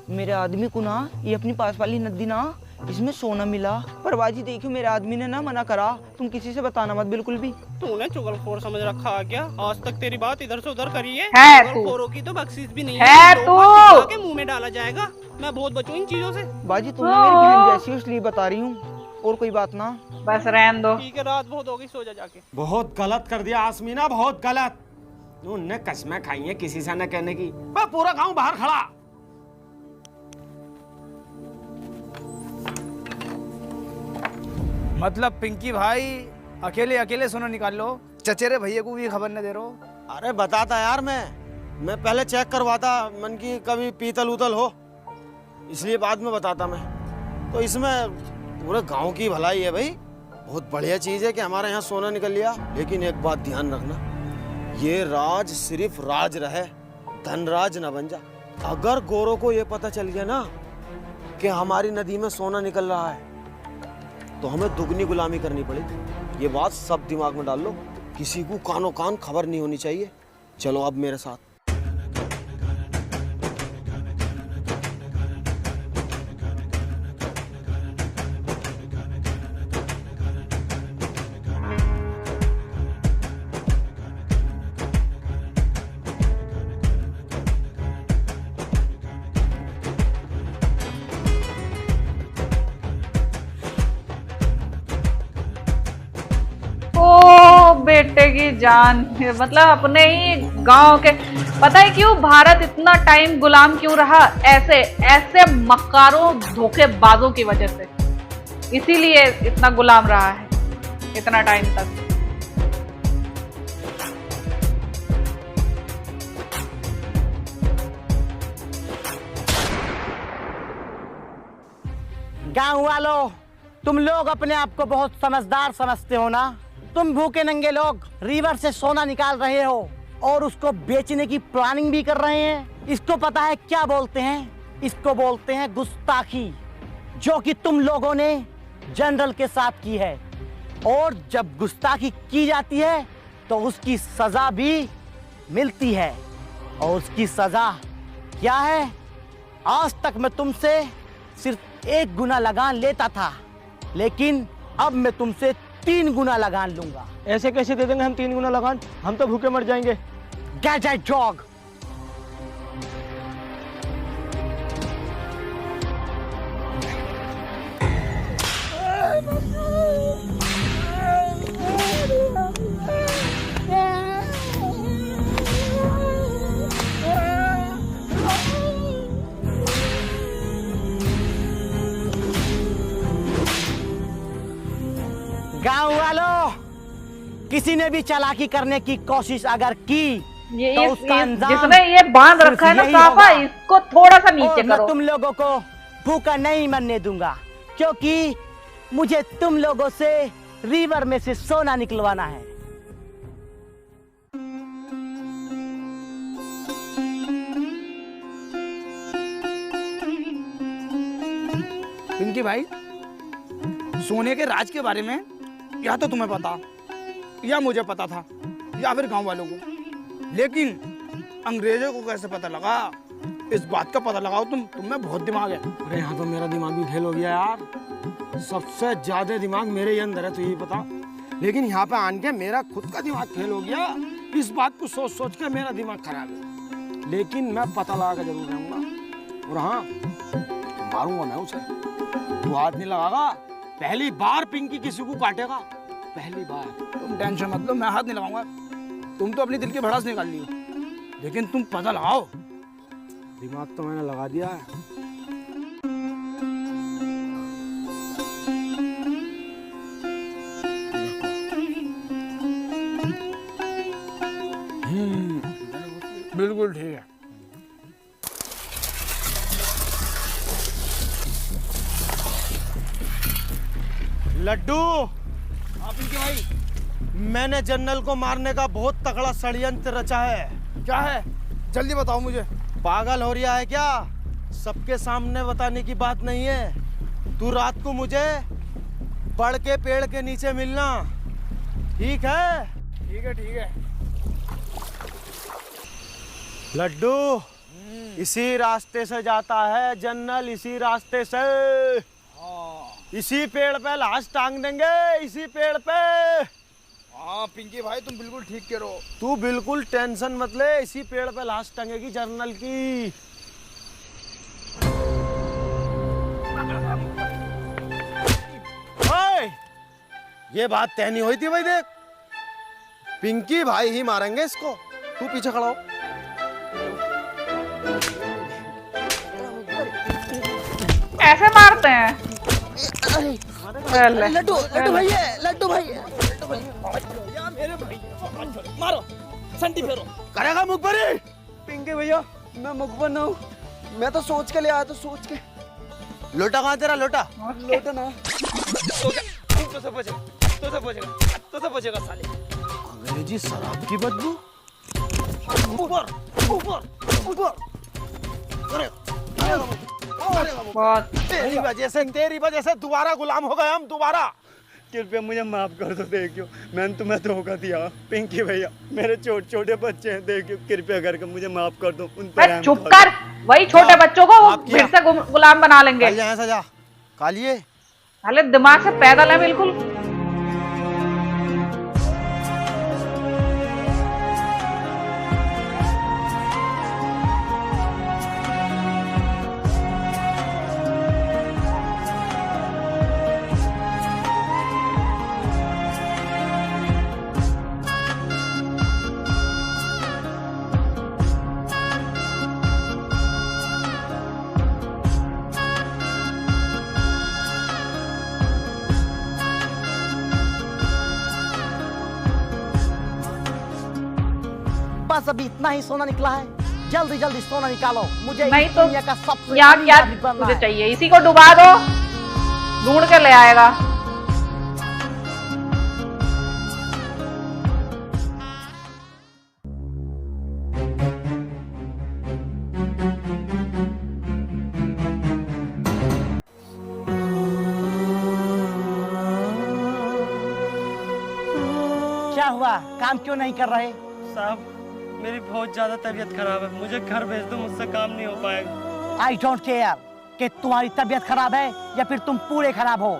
मेरे आदमी को ना ये अपनी पास वाली नदी ना, इसमें सोना मिला। पर बाजी देखियो, मेरे आदमी ने ना मना करा, तुम किसी से बताना मत बिल्कुल भी। तूने चुगलखोर समझ रखा है क्या? आज तक तेरी बात इधर से उधर करी है। तू। चुगलखोरों की तो बख्शीश भी नहीं है लोहा तू। पिसा के मुंह में डाला जाएगा। मैं बहुत बचूं इन चीजों से। बाजी तुम ना मेरी बहन जैसी हो, इसलिए बता रही हूँ, और कोई बात ना। बस रहने दो। ठीक है, रात बहुत होगी, सो जा जाके। बहुत गलत कर दिया आसमीना, बहुत गलत। उनने कसमें खाई है किसी से न कहने की। मैं पूरा गांव बाहर खड़ा। मतलब पिंकी भाई अकेले अकेले सोना निकाल लो, चचेरे भैया को भी खबर न दे रहो। अरे बताता यार, मैं पहले चेक करवाता मन की कभी पीतल उतल हो, इसलिए बाद में बताता मैं। तो इसमें पूरे गांव की भलाई है भाई। बहुत बढ़िया चीज है कि हमारे यहाँ सोना निकल लिया। लेकिन एक बात ध्यान रखना, ये राज सिर्फ राज रहे, धनराज न बन जा। अगर गोरों को ये पता चल गया ना कि हमारी नदी में सोना निकल रहा है तो हमें दुगनी गुलामी करनी पड़ेगी। ये बात सब दिमाग में डाल लो, किसी को कानो कान खबर नहीं होनी चाहिए। चलो अब मेरे साथ। ओ बेटे की जान, मतलब अपने ही गांव के पता है क्यों भारत इतना टाइम गुलाम क्यों रहा? ऐसे ऐसे मक्कारों धोखेबाजों की वजह से, इसीलिए इतना गुलाम रहा है इतना टाइम तक। गाँव वालों, तुम लोग अपने आप को बहुत समझदार समझते हो ना? तुम भूखे नंगे लोग रिवर से सोना निकाल रहे हो और उसको बेचने की प्लानिंग भी कर रहे हैं। इसको पता है क्या बोलते हैं? इसको बोलते हैं गुस्ताखी, जो कि तुम लोगों ने जनरल के साथ की है। और जब गुस्ताखी की जाती है तो उसकी सजा भी मिलती है। और उसकी सजा क्या है? आज तक मैं तुमसे सिर्फ 1 गुना लगान लेता था, लेकिन अब मैं तुमसे 3 गुना लगान लूंगा। ऐसे कैसे दे देंगे हम 3 गुना लगान? हम तो भूखे मर जाएंगे। Get that dog. गाँव वालों, किसी ने भी चालाकी करने की कोशिश अगर की तो उसका अंजाम जिसने ये बांध रखा है ना साफा, इसको थोड़ा सा नीचे करो। मैं तुम लोगों को भूखा नहीं मरने दूंगा, क्योंकि मुझे तुम लोगों से रिवर में से सोना निकलवाना है। पिंकी भाई, सोने के राज के बारे में या तो तुम्हें पता या मुझे पता था या फिर गांव वालों को, लेकिन अंग्रेजों को कैसे पता लगा? इस बात का पता लगाओ तुम में बहुत दिमाग है। अरे यहाँ तो मेरा दिमाग भी फेल हो गया यार। सबसे ज्यादा दिमाग मेरे ही अंदर है, तो यही पता। लेकिन यहाँ पे आन के मेरा खुद का दिमाग फेल हो गया। इस बात को सोच सोच के मेरा दिमाग खराब है। लेकिन मैं पता लगा कर जरूर रहूंगा। और हाँ, मारूंगा मैं उसे। तू हाथ नहीं लगागा। पहली बार पिंकी किसी को काटेगा, पहली बार। तुम टेंशन मत लो, मैं हाथ नहीं लगाऊंगा। तुम तो अपनी दिल की भड़ास निकाल ली, लेकिन तुम पता लगाओ। दिमाग तो मैंने लगा दिया है। बिल्कुल ठीक है। लड्डू, आप इनके भाई, मैंने जनरल को मारने का बहुत तगड़ा षड्यंत्र रचा है। क्या है? जल्दी बताओ मुझे। पागल हो रहा है क्या? सबके सामने बताने की बात नहीं है। तू रात को मुझे बड़ के पेड़ के नीचे मिलना, ठीक है? ठीक है ठीक है। लड्डू, इसी रास्ते से जाता है जनरल, इसी रास्ते से। इसी पेड़ पे लाश टांग देंगे, इसी पेड़ पे। हाँ पिंकी भाई, तुम बिल्कुल ठीक कह रहे हो। तू बिल्कुल टेंशन मत ले, इसी पेड़ पे लाश टंगेगी जनरल की। ओए, ये बात तय नहीं हुई थी भाई। देख, पिंकी भाई ही मारेंगे इसको। तू पीछे खड़ा हो। ऐसे मारते हैं? लड्डू भैया, लड्डू भैया, मेरे भाई मारो, संटी फेरो। करेगा मुखबरी? पिंकी भैया, मैं मुखबर ना हूँ, मैं तो सोच के ले आया, तो सोच के। लोटा कहाँ तेरा? लोटा लोटा ना। तो से बचेगा साले। अंग्रेजी शराब की बदबू। ऊपर ऊपर ऊपर। बहुत तेरी वजह से दोबारा गुलाम हो गए हम, दोबारा। कृपया मुझे माफ कर दो। देखियो, मैंने तुम्हें धोखा दिया। पिंकी भैया, मेरे छोटे छोटे बच्चे हैं। देखियो, कृपया करके मुझे माफ कर दो। उन पर चुप कर। वही छोटे बच्चों को वो फिर से गुलाम बना लेंगे। सजा कालिए, साले दिमाग से पैदल है बिल्कुल। बस अभी इतना ही सोना निकला है, जल्दी जल्दी सोना निकालो, मुझे नहीं इस तो दुनिया का सबसे यहाँ अमीर क्या आदमी बनना मुझे है। चाहिए, इसी को डुबा दो, ढूंढ के ले आएगा। क्या हुआ, काम क्यों नहीं कर रहे? साहब मेरी बहुत ज्यादा तबीयत खराब है, मुझे घर भेज दो, मुझसे काम नहीं हो पाएगा। आई डोंट केयर कि तुम्हारी तबीयत खराब है या फिर तुम पूरे खराब हो,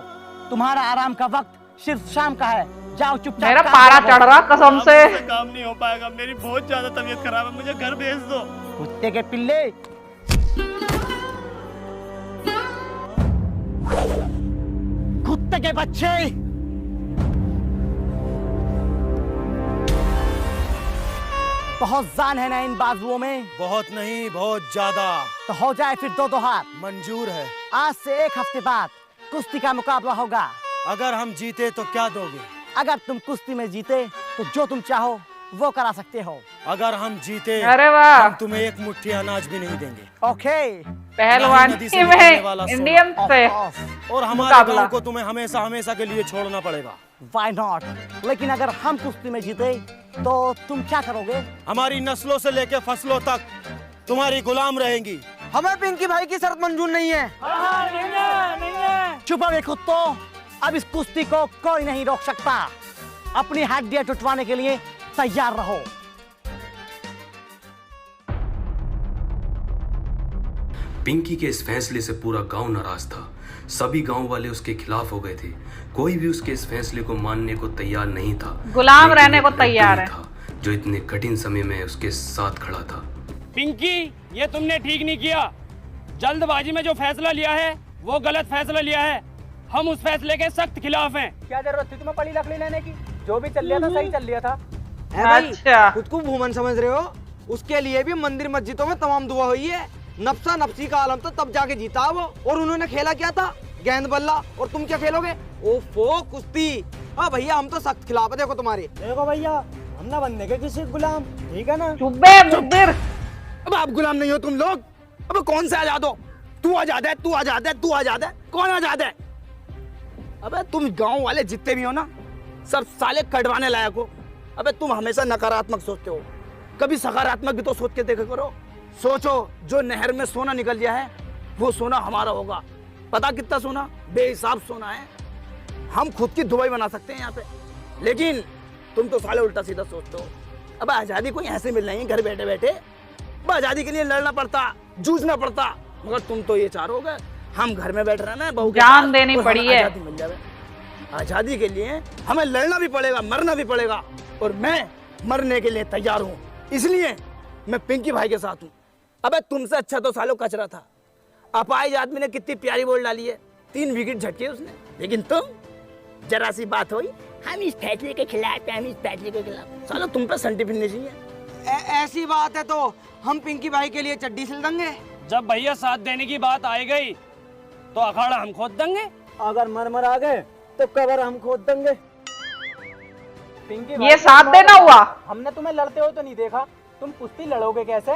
तुम्हारा आराम का वक्त सिर्फ शाम का है, जाओ चुपचाप। मेरा काम पारा करो। चढ़ रहा कसम से। मुझसे काम नहीं हो पाएगा, मेरी बहुत ज्यादा तबीयत खराब है, मुझे घर भेज दो। कुत्ते के पिल्ले, कुत्ते के बच्चे, बहुत जान है ना इन बाजुओं में, बहुत नहीं, बहुत ज्यादा। तो हो जाए फिर दो दो हाथ। मंजूर है। आज से एक हफ्ते बाद कुश्ती का मुकाबला होगा। अगर हम जीते तो क्या दोगे? अगर तुम कुश्ती में जीते तो जो तुम चाहो वो करा सकते हो। अगर हम जीते अरे वाह, हम तुम्हें एक मुट्ठी अनाज भी नहीं देंगे। ओके, पहलवान नदी से निकलने वाला में सोना। इंडियन से और हमारे मुकाबला। गांव को तुम्हें हमेशा हमेशा के लिए छोड़ना पड़ेगा। Why not? लेकिन अगर हम कुश्ती में जीते तो तुम क्या करोगे? हमारी नस्लों से लेकर फसलों तक तुम्हारी गुलाम रहेंगी। हमें पिंकी भाई की शर्त मंजूर नहीं है। चुप रहो कुत्तों, अब इस कुश्ती को कोई नहीं रोक सकता। अपनी हड्डियां टुटवाने के लिए तैयार रहो। पिंकी के इस फैसले से पूरा गांव नाराज था। सभी गांव वाले उसके खिलाफ हो गए थे। कोई भी उसके इस फैसले को मानने को तैयार नहीं था। गुलाम लेकिन रहने को एक लड्डू तैयार ही है। था जो इतने कठिन समय में उसके साथ खड़ा था। पिंकी, ये तुमने ठीक नहीं किया। जल्दबाजी में जो फैसला लिया है वो गलत फैसला लिया है। हम उस फैसले के सख्त खिलाफ हैं। क्या जरूरत थी तुम्हें पड़ी लकड़ी लेने की? जो भी चल रहा था सही चल रहा था। है भाई, अच्छा। खुद को भूमन समझ रहे हो? उसके लिए भी मंदिर मस्जिदों में तमाम दुआ हुई है। नफ्सा नफ्सी का आलम तो तब जाके जीता वो। और उन्होंने खेला क्या था? गेंद बल्ला। और तुम क्या खेलोगे? ओफो, कुश्ती। हाँ भैया, हम तो सख्त खिलाफ है। देखो तुम्हारे। देखो भैया, हम ना बनने के किसी गुलाम, ठीक है ना? चुब्बे मुखबिर, अब आप गुलाम नहीं हो तुम लोग। अब कौन से आजाद हो? तू आजाद है, तू आजाद है, तू आजाद है, कौन आजाद है? अबे तुम गांव वाले जितने भी हो ना, सब साले कटवाने लायक हो। अबे तुम हमेशा नकारात्मक सोचते हो, कभी सकारात्मक भी तो सोच के देखा करो। सोचो, जो नहर में सोना निकल गया है वो सोना हमारा होगा। पता कितना सोना? बेहिसाब सोना है। हम खुद की दुबई बना सकते हैं यहाँ पे, लेकिन तुम तो साले उल्टा सीधा सोचते हो। अब आजादी कोई ऐसे मिल रही है घर बैठे बैठे। अब आजादी के लिए लड़ना पड़ता, जूझना पड़ता, मगर तुम तो ये चाहोगे हम घर में बैठ रहे ना, बहू के जान साथ, देनी और पड़ी हमें है। आजादी मिल जाए। आजादी के लिए हमें लड़ना भी पड़ेगा, मरना भी पड़ेगा, और मैं मरने के लिए तैयार हूँ। इसलिए मैं पिंकी भाई के साथ हूँ। अबे तुमसे अच्छा तो सालों कचरा था। अपाहिज आदमी ने कितनी प्यारी बॉल डाली है, 3 विकेट झटके उसने। लेकिन तुम, जरा सी बात हुई, हम इस फैसले के खिलाफ हैं, हम इस फैसले के खिलाफ। सालों तुम पे संटी फिरनी चाहिए। ऐसी बात है तो हम पिंकी भाई के लिए चड्डी सिल देंगे। जब भैया साथ देने की बात आई गई तो अखाड़ा हम खोद देंगे। अगर मर आ गए तो कबर हम खोद देंगे। पिंकी ये भाई, साथ देना हुआ। हमने तुम्हें लड़ते हुए तो नहीं देखा, तुम कुश्ती लड़ोगे कैसे?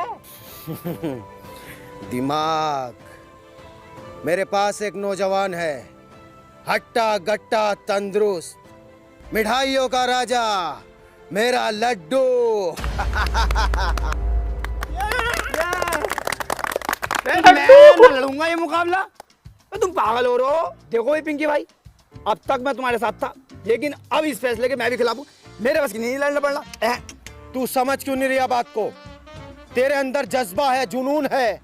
दिमाग। मेरे पास एक नौजवान है, हट्टा गट्टा तंदुरुस्त, मिठाइयों का राजा, मेरा लड्डू। मैं ना लड़ूंगा ये मुकाबला। तुम पागल हो रहे हो। देखो ये पिंकी भाई, अब तक मैं तुम्हारे साथ था, लेकिन अब इस फैसले के मैं भी खिलाफ हूँ। मेरे बस की नहीं लड़ना पड़ना। तू समझ क्यों नहीं रही बात को? तेरे अंदर जज्बा है, जुनून है,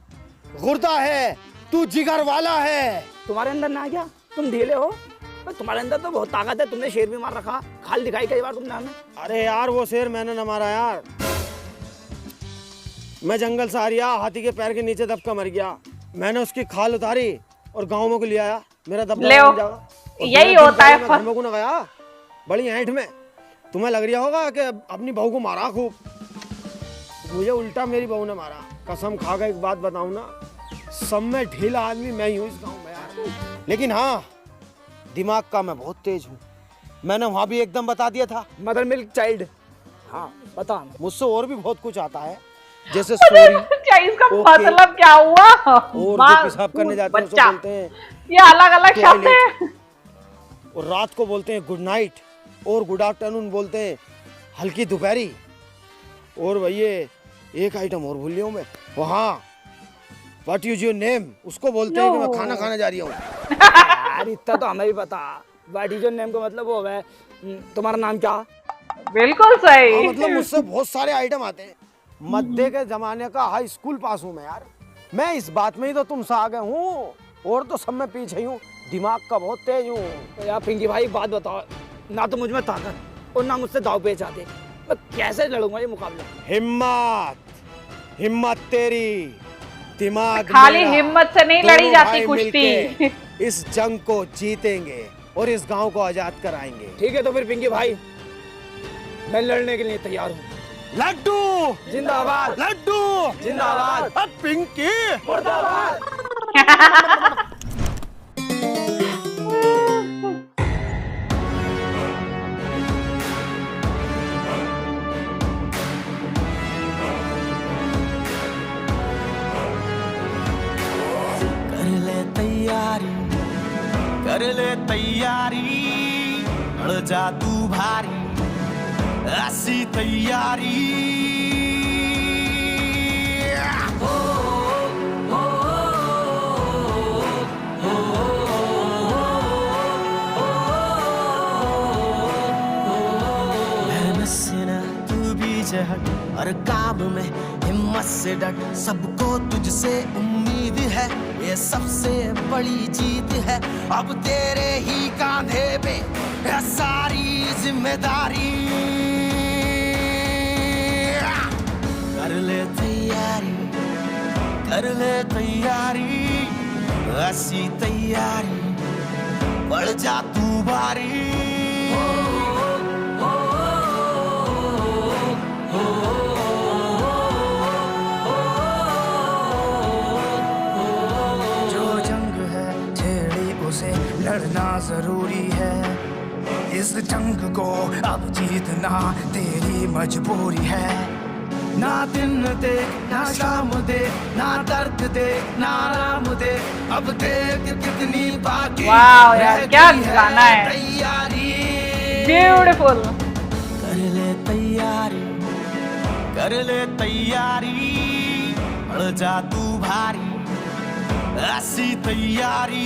गुर्दा है, तू जिगर वाला है। तुम्हारे अंदर ना क्या? तुम ढीले हो। पर तुम्हारे अंदर तो बहुत ताकत है, तुमने शेर भी मार रखा, खाल दिखाई कई बार तुमने हमें। अरे यार, वो शेर मैंने न मारा यार। मैं जंगल से आ रिया, हाथी के पैर के नीचे दबका मर गया। मैंने उसकी खाल उतारी और गाँव में को ले आया। मेरा दबका ले बन जाएगा। यही होता है। घर में को न गया, बड़ी ऐंठ में। तुम्हें लग रहा होगा कि अपनी बहू को मारा खूब, मुझे उल्टा मेरी बहू ने मारा। कसम खा कर एक बात बताऊं ना, सब में ढीला आदमी मैं ही हूँ इस गांव में यार। लेकिन हाँ, दिमाग का मैं बहुत तेज हूँ। मैंने वहां भी एकदम बता दिया था। Mother milk child. हाँ बता। मुझसे और भी बहुत कुछ आता है, जैसे सॉरी, क्या इसका ओके, मतलब क्या हुआ? और जो पेशाब करने जाते हैं उसको बच्चा, बोलते हैं ये अलग अलग शब्द है। और रात को बोलते हैं गुड नाइट, और गुड आफ्टरनून बोलते हैं हल्की दोपहरी। और भैया एक आइटम और भूल गया हूँ मैं, वहाँ व्हाट इज योर नेम, उसको बोलते हैं कि मैं खाना खाने जा रही हूँ। यार इतना तो हमें भी पता। व्हाट इज योर नेम का मतलब वो है तुम्हारा नाम क्या? बिल्कुल सही। मतलब मुझसे बहुत सारे आइटम आते हैं। मध्य के जमाने का हाई स्कूल पास हूँ मैं यार। मैं इस बात में ही तो तुमसे आगे हूँ, और तो सब में पीछे हूँ, दिमाग का बहुत तेज हूँ। तो यार पिंकी भाई बात बताओ, ना तो मुझ में ताकत और ना मुझसे दाव पेच आते, मैं कैसे लड़ूंगा ये मुकाबला? हिम्मत, हिम्मत तेरी, दिमाग खाली मेरा, हिम्मत से नहीं लड़ी दोनों जाती भाई कुश्ती। मिलके इस जंग को जीतेंगे और इस गांव को आजाद कराएंगे। ठीक है तो फिर पिंकी भाई मैं लड़ने के लिए तैयार हूँ। लड्डू जिंदाबाद, लड्डू जिंदाबाद, अब पिंकी मुर्दाबाद। कर ले तैयारी, अड़ जा तू भारी, ऐसी तैयारी। मेहनत से न तू भी जहट, हर काम में हिम्मत से डट, सबको तुझसे उम्मीद है, ये सबसे बड़ी जीत है। अब तेरे ही कांधे पे है सारी जिम्मेदारी। कर ले तैयारी, कर ले तैयारी, ऐसी तैयारी, बढ़ जा तू बारी। लड़ना जरूरी है, इस जंग को अब जीतना तेरी मजबूरी है। ना दिन देख ना शाम देख, ना दर्द देख ना आराम देख, अब देख कितनी बाकी यार क्या गाना है, तैयारी ब्यूटीफुल। कर ले तैयारी, कर ले तैयारी, बढ़ जा तू भारी, ऐसी तैयारी।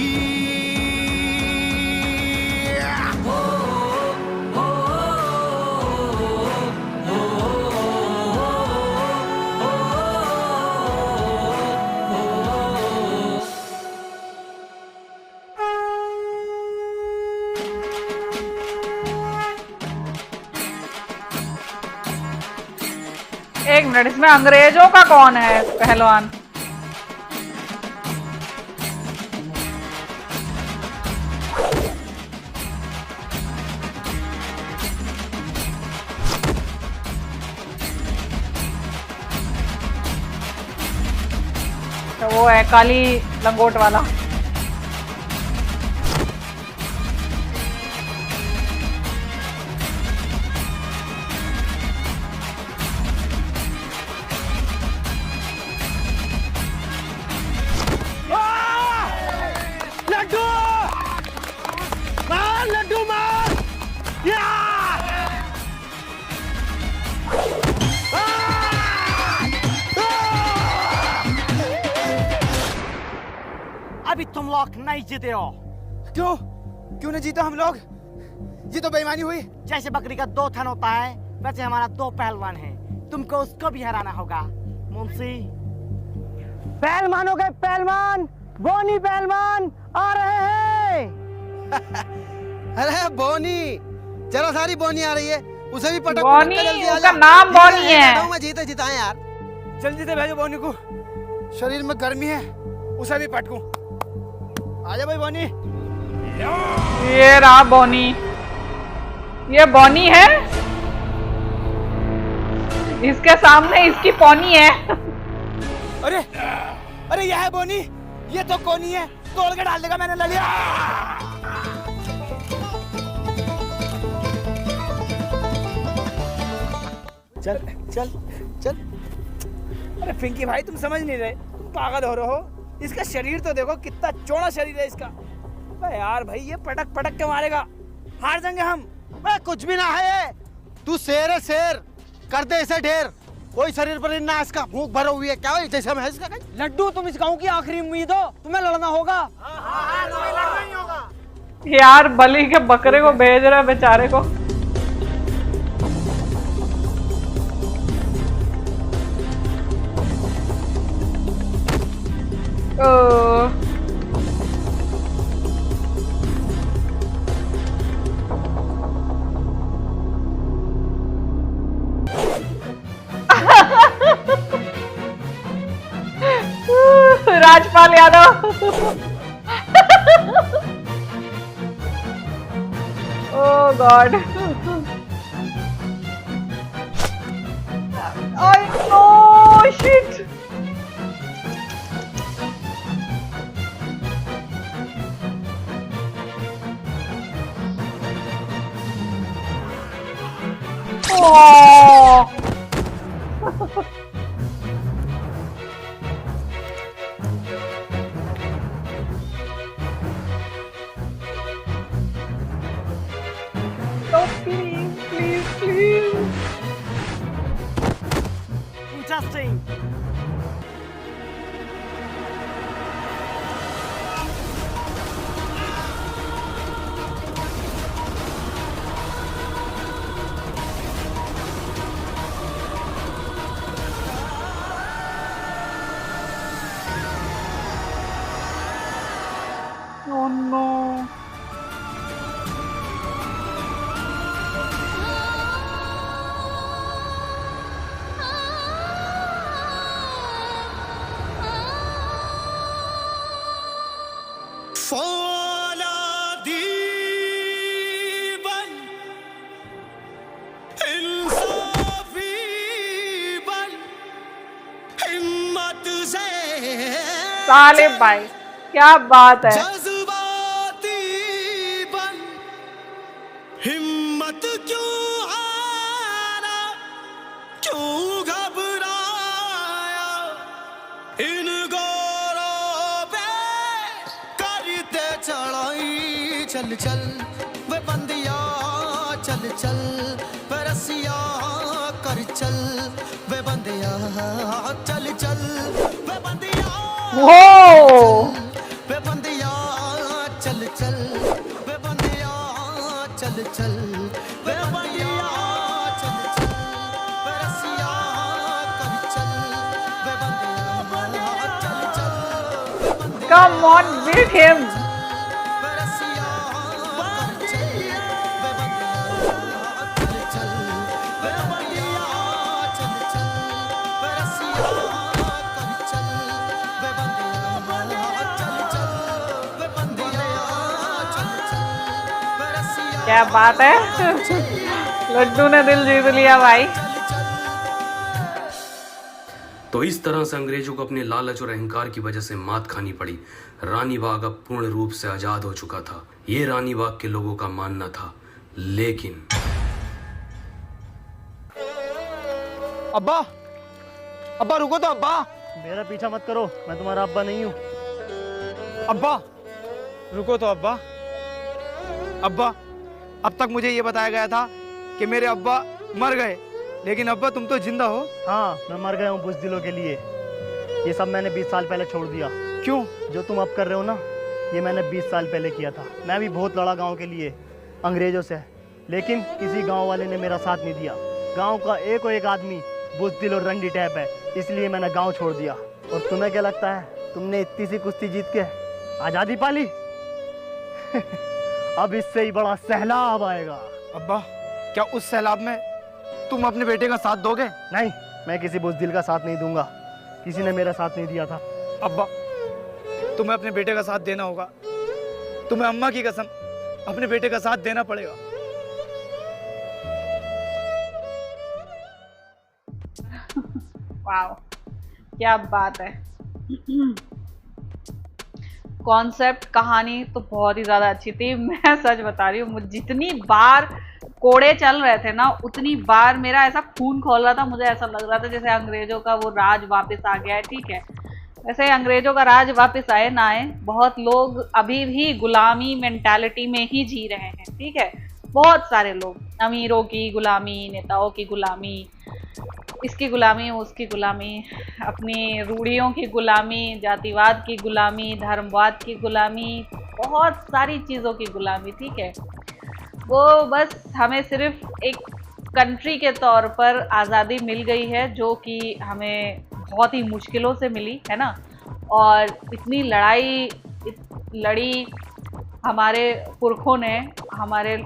एक मिनट, इसमें अंग्रेजों का कौन है पहलवान? तो वो है काली लंगोट वाला। लड्डू मार, लड्डू मार, या अभी तुम लोग नहीं जीते हो। क्यों? क्यों नहीं जीता हम लोग? ये तो बेईमानी हुई। जैसे बकरी का 2 थन होता है, वैसे हमारा 2 पहलवान है, तुमको उसको भी हराना होगा। मुंशी पहलवान हो गए, पहलवान बोनी पहलवान आ रहे हैं। अरे बोनी, जरा सारी बोनी आ रही है, उसे भी पटक बोनी, पटक जल्दी आ उसका जा। नाम बोनी है। मैं जीते जिताए यार। जल्दी से भेजो बोनी को, शरीर में गर्मी है, उसे भी पटकूं। आजा भाई बोनी। ये रहा बोनी, ये बोनी है, इसके सामने इसकी पोनी है। अरे अरे यह है बोनी, ये तो कोनी है, तोड़ के डाल देगा, मैंने ले लिया। चल चल चल। अरे पिंकी भाई तुम समझ नहीं रहे, तुम पागल हो रहे हो। इसका शरीर तो देखो, कितना चौड़ा शरीर है इसका। अबे यार भाई ये पटक पटक के मारेगा, हार जाएंगे हम। कुछ भी ना है, तू शेर है शेर, कर दे इसे ढेर। कोई शरीर पर ना इसका, भूख भरा हुई है क्या है जैसे मैं इसका। लड्डू तुम इस गांव की आखिरी उम्मीद हो, तुम्हें लड़ना होगा। यार बलि के बकरे को भेज रहे बेचारे को। Rajpal Yadav. Oh God. Oh shit. Oh. Oh, please, please, please. Interesting. Oh no. सालिम भाई क्या बात है। हिम्मत क्यों हारा, क्यों घबराया, इन गोरों पे करते चढ़ाई। चल चल वे बंदिया चल चल, वे रसिया कर चल, वे बंदिया चल चल, वे बंदिया वे बंदिया चल चल, वे बंदिया चल चल, वे बंदिया चल चल, वे रसिया कर चल, वे बंदिया चल चल। Come on, beat him. वे रसिया कर चल, वे बंदिया चल चल, वे बंदिया चल चल, वे रसिया कर चल, वे बंदिया चल चल, वे बंदिया चल चल, वे रसिया। क्या बात है। लड्डू ने दिल जीत लिया भाई। तो इस तरह से अंग्रेजों को अपने लालच और अहंकार की वजह से मात खानी पड़ी। रानी बाग अब पूर्ण रूप से आजाद हो चुका था, ये रानी बाग के लोगों का मानना था। लेकिन अब्बा, अब्बा रुको तो अब्बा। मेरा पीछा मत करो, मैं तुम्हारा अब्बा नहीं हूँ। अब्बा रुको तो अब्बा। अब्बा अब तक मुझे ये बताया गया था कि मेरे अब्बा मर गए, लेकिन अब्बा तुम तो जिंदा हो। हाँ मैं मर गया हूँ बुज़दिलों के लिए। ये सब मैंने 20 साल पहले छोड़ दिया। क्यों? जो तुम अब कर रहे हो ना, ये मैंने 20 साल पहले किया था। मैं भी बहुत लड़ा गांव के लिए अंग्रेजों से, लेकिन किसी गांव वाले ने मेरा साथ नहीं दिया। गांव का एक आदमी बुज़दिल और रंडी टैप है, इसलिए मैंने गांव छोड़ दिया। और तुम्हें क्या लगता है, तुमने इतनी सी कुश्ती जीत के आज़ादी पाली? अब इससे ही बड़ा सैलाब आएगा। अब्बा क्या उस सैलाब में तुम अपने बेटे का साथ दोगे? नहीं, मैं किसी बुज़दिल का साथ नहीं दूंगा। किसी ने मेरा साथ नहीं दिया था। अब्बा तुम्हें अपने बेटे का साथ देना होगा। तुम्हें अम्मा की कसम अपने बेटे का साथ देना पड़ेगा। वाओ क्या बात है। कॉन्सेप्ट, कहानी तो बहुत ही ज़्यादा अच्छी थी। मैं सच बता रही हूँ, जितनी बार कोड़े चल रहे थे ना, उतनी बार मेरा ऐसा खून खौल रहा था। मुझे ऐसा लग रहा था जैसे अंग्रेजों का वो राज वापस आ गया है। ठीक है, वैसे अंग्रेजों का राज वापस आए ना आए, बहुत लोग अभी भी गुलामी मेंटालिटी में ही जी रहे हैं। ठीक है, बहुत सारे लोग, अमीरों की गुलामी, नेताओं की गुलामी, इसकी गुलामी, उसकी गुलामी, अपनी रूढ़ियों की गुलामी, जातिवाद की गुलामी, धर्मवाद की गुलामी, बहुत सारी चीज़ों की गुलामी। ठीक है, वो बस हमें सिर्फ एक कंट्री के तौर पर आज़ादी मिल गई है, जो कि हमें बहुत ही मुश्किलों से मिली है ना। और इतनी लड़ाई लड़ी हमारे पुरखों ने, हमारे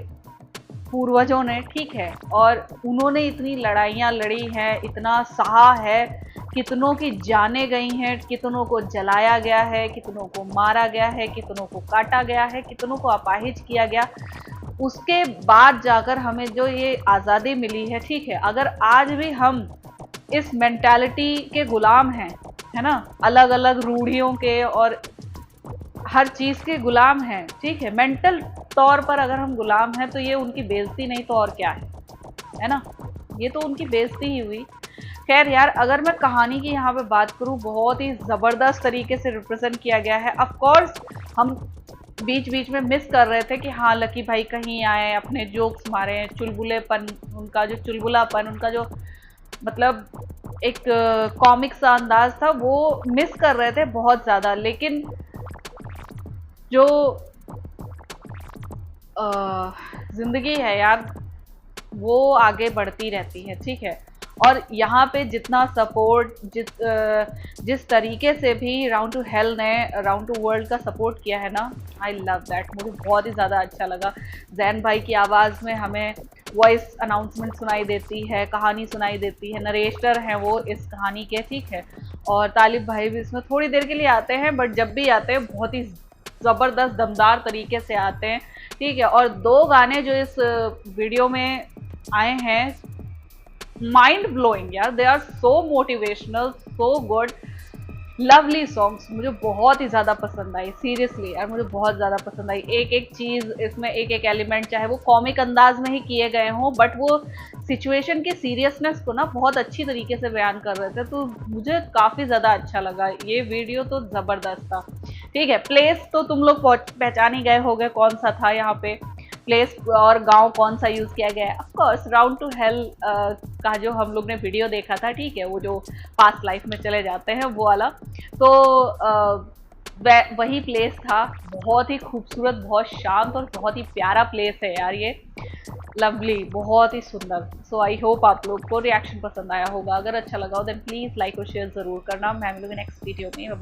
पूर्वजों ने। ठीक है, और उन्होंने इतनी लड़ाइयाँ लड़ी हैं, इतना सहा है, कितनों की जानें गई हैं, कितनों को जलाया गया है, कितनों को मारा गया है, कितनों को काटा गया है, कितनों को अपाहिज किया गया। उसके बाद जाकर हमें जो ये आज़ादी मिली है। ठीक है, अगर आज भी हम इस मेंटालिटी के गुलाम हैं, है ना, अलग अलग रूढ़ियों के और हर चीज़ के गुलाम हैं। ठीक है, मेंटल तौर पर अगर हम गुलाम हैं तो ये उनकी बेइज्जती नहीं तो और क्या है ना, ये तो उनकी बेइज्जती ही हुई। खैर यार, अगर मैं कहानी की यहाँ पे बात करूँ, बहुत ही ज़बरदस्त तरीके से रिप्रेजेंट किया गया है। ऑफ कोर्स हम बीच बीच में मिस कर रहे थे कि हाँ लकी भाई कहीं आए, अपने जोक्स मारे, चुलबुलेपन, उनका जो चुलबुलापन, उनका जो मतलब एक कॉमिक सा अंदाज था, वो मिस कर रहे थे बहुत ज़्यादा। लेकिन जो ज़िंदगी है यार, वो आगे बढ़ती रहती है। ठीक है, और यहाँ पे जितना सपोर्ट, जिस तरीके से भी राउंड टू हेल ने राउंड टू वर्ल्ड का सपोर्ट किया है ना, आई लव दैट। मुझे बहुत ही ज़्यादा अच्छा लगा। जैन भाई की आवाज़ में हमें वॉइस अनाउंसमेंट सुनाई देती है, कहानी सुनाई देती है, नरेटर हैं वो इस कहानी के। ठीक है, और तालिब भाई भी इसमें थोड़ी देर के लिए आते हैं, बट जब भी आते हैं बहुत ही ज़बरदस्त दमदार तरीके से आते हैं। ठीक है, और 2 गाने जो इस वीडियो में आए हैं, माइंड ब्लोइंग यार, they are so motivational, so good, lovely songs. मुझे बहुत ही ज़्यादा पसंद आई, सीरियसली यार, मुझे बहुत ज़्यादा पसंद आई। एक एक चीज़ इसमें, एक एक एलिमेंट, चाहे वो कॉमिक अंदाज में ही किए गए हों, बट वो सिचुएशन की सीरियसनेस को ना बहुत अच्छी तरीके से बयान कर रहे थे, तो मुझे काफ़ी ज़्यादा अच्छा लगा। ये वीडियो तो ज़बरदस्त था। ठीक है, प्लेस तो तुम लोग पहचान ही गए होंगे कौन सा था यहाँ पे, प्लेस और गांव कौन सा यूज़ किया गया है। Of course round two hell का जो हम लोग ने वीडियो देखा था, ठीक है, वो जो पास्ट लाइफ में चले जाते हैं वो वाला, तो वही प्लेस था। बहुत ही खूबसूरत, बहुत शांत और बहुत ही प्यारा प्लेस है यार ये, लवली, बहुत ही सुंदर। सो आई होप आप लोग को रिएक्शन पसंद आया होगा। अगर अच्छा लगा हो देन प्लीज़ लाइक और शेयर ज़रूर करना। मैं मिलूंगी नेक्स्ट वीडियो में। बाय।